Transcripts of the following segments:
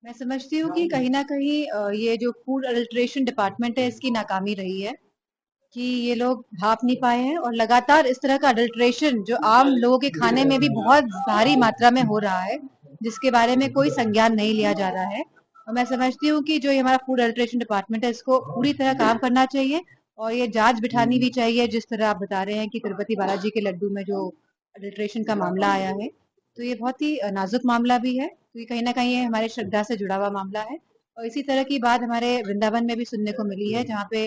मैं समझती हूँ कि कहीं न कहीं ये जो फूड अडल्ट्रेशन डिपार्टमेंट है इसकी नाकामी रही है कि ये लोग भाप नहीं पाए हैं और लगातार इस तरह का अडल्ट्रेशन जो आम लोगों के खाने में भी बहुत भारी मात्रा में हो रहा है, जिसके बारे में कोई संज्ञान नहीं लिया जा रहा है। और मैं समझती हूँ कि जो ये हमारा फूड अडल्ट्रेशन डिपार्टमेंट है इसको पूरी तरह काम करना चाहिए और ये जाँच बिठानी भी चाहिए जिस तरह आप बता रहे हैं कि तिरुपति बालाजी के लड्डू में जो अडल्ट्रेशन का मामला आया है। तो ये बहुत ही नाजुक मामला भी है क्योंकि कहीं न कहीं ये हमारे श्रद्धा से जुड़ा हुआ मामला है और इसी तरह की बात हमारे वृंदावन में भी सुनने को मिली है जहाँ पे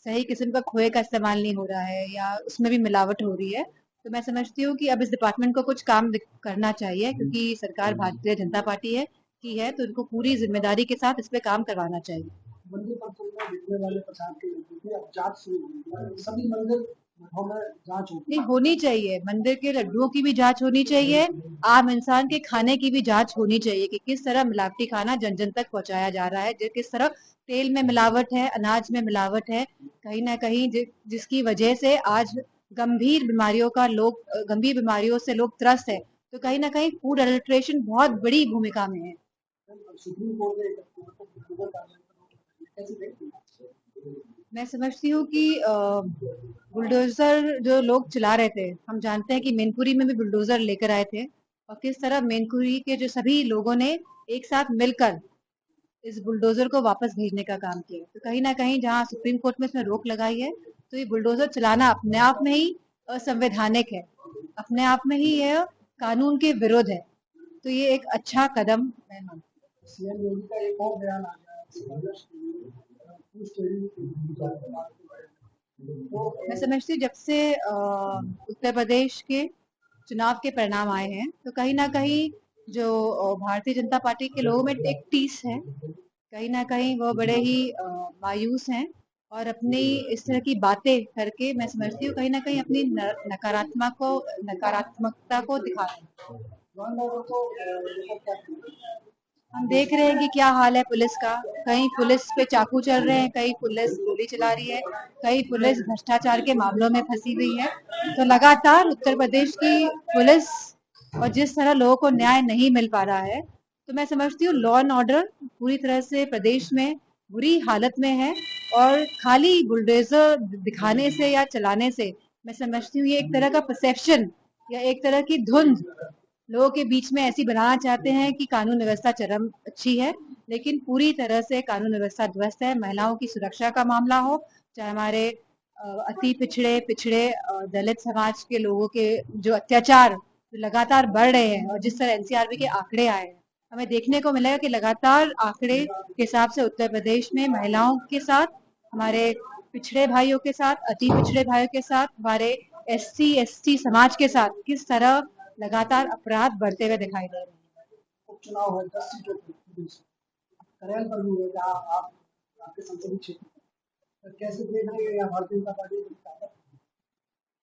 सही किस्म का खोए का इस्तेमाल नहीं हो रहा है या उसमें भी मिलावट हो रही है। तो मैं समझती हूँ कि अब इस डिपार्टमेंट को कुछ काम करना चाहिए क्योंकि सरकार भारतीय जनता पार्टी है की है तो उनको पूरी जिम्मेदारी के साथ इस पे काम करवाना चाहिए। मंदिर परिसर में बिकने वाले प्रसाद के लड्डू की अब जांच शुरू होगी। सभी मंदिर मठों में जांच होगी। नहीं होनी चाहिए, मंदिर के लड्डुओं की भी जांच होनी चाहिए, आम इंसान के खाने की भी जांच होनी चाहिए कि किस तरह मिलावटी खाना जन जन तक पहुंचाया जा रहा है, किस तरह तेल में मिलावट है, अनाज में मिलावट है, कहीं ना कहीं जिसकी वजह से आज गंभीर बीमारियों से लोग त्रस्त है। तो कहीं ना कहीं फूड एडल्ट्रेशन बहुत बड़ी भूमिका में है। सुप्रीम कोर्ट ने 31 अक्टूबर का कैसे देखती है? मैं समझती हूँ कि बुलडोजर जो लोग चला रहे थे, हम जानते हैं कि मैनपुरी में भी बुलडोजर लेकर आए थे और किस तरह मैनपुरी के जो सभी लोगों ने एक साथ मिलकर इस बुलडोजर को वापस भेजने का काम किया। तो कहीं ना कहीं जहाँ सुप्रीम कोर्ट में इसमें रोक लगाई है तो ये बुलडोजर चलाना अपने आप में ही असंवैधानिक है, अपने आप में ही यह कानून के विरुद्ध है। तो ये एक अच्छा कदम मैं मानती हूँ। सीएम योगी का एक और बयान आ गया है मैं समझती हूँ जब से उत्तर प्रदेश के चुनाव के परिणाम आए हैं तो कहीं ना कहीं जो भारतीय जनता पार्टी के लोगों में एक टीस है, कहीं ना कहीं वो बड़े ही मायूस हैं और अपनी इस तरह की बातें करके मैं समझती हूँ कहीं ना कहीं अपनी नकारात्मकता को दिखा रहे हैं। हम देख रहे हैं कि क्या हाल है पुलिस का, कहीं पुलिस पे चाकू चल रहे हैं, कहीं पुलिस गोली चला रही है, कहीं पुलिस भ्रष्टाचार के मामलों में फंसी हुई है। तो लगातार उत्तर प्रदेश की पुलिस और जिस तरह लोगों को न्याय नहीं मिल पा रहा है, तो मैं समझती हूँ लॉ एंड ऑर्डर पूरी तरह से प्रदेश में बुरी हालत में है और खाली बुलडोजर दिखाने से या चलाने से मैं समझती हूँ ये एक तरह का परसेप्शन या एक तरह की धुंध लोगों के बीच में ऐसी बनाना चाहते हैं कि कानून व्यवस्था चरम अच्छी है, लेकिन पूरी तरह से कानून व्यवस्था ध्वस्त है। महिलाओं की सुरक्षा का मामला हो, चाहे हमारे अति पिछड़े पिछड़े दलित समाज के लोगों के जो अत्याचार लगातार बढ़ रहे हैं और जिस तरह एनसीआरबी के आंकड़े आए हैं, हमें देखने को मिलेगा कि लगातार आंकड़े के हिसाब से उत्तर प्रदेश में महिलाओं के साथ, हमारे पिछड़े भाइयों के साथ, अति पिछड़े भाइयों के साथ, हमारे एससी एसटी समाज के साथ किस तरह लगातार अपराध बढ़ते हुए दिखाई दे रहे हैं। उपचुनाव है 10 सीटों पर, करेल पर भी है जहाँ आप आपके संसदीय क्षेत्र तो कैसे देख रहे हैं भारतीय जनता पार्टी की ताकत?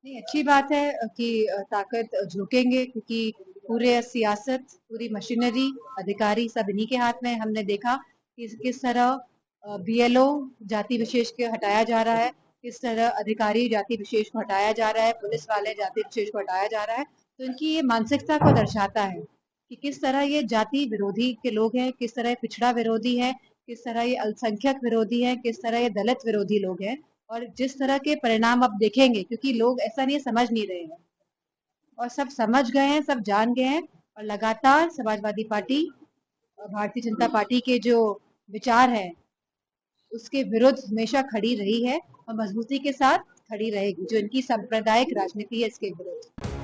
नहीं, अच्छी बात है कि ताकत झोंकेंगे क्योंकि पूरे सियासत, पूरी मशीनरी, अधिकारी सब इन्हीं के हाथ में। हमने देखा कि किस तरह बीएलओ जाति विशेष के हटाया जा रहा है, किस तरह अधिकारी जाति विशेष को हटाया जा रहा है, पुलिस वाले जाति विशेष को हटाया जा रहा है। तो इनकी ये मानसिकता को दर्शाता है कि किस तरह ये जाति विरोधी के लोग हैं, किस तरह ये पिछड़ा विरोधी है, किस तरह ये अल्पसंख्यक विरोधी है, किस तरह ये दलित विरोधी लोग हैं। और जिस तरह के परिणाम अब देखेंगे क्योंकि लोग ऐसा नहीं समझ नहीं रहे हैं और सब समझ गए हैं, सब जान गए हैं और लगातार समाजवादी पार्टी और भारतीय जनता पार्टी के जो विचार है उसके विरुद्ध हमेशा खड़ी रही है और मजबूती के साथ खड़ी रहेगी, जो इनकी सांप्रदायिक राजनीति है इसके विरुद्ध।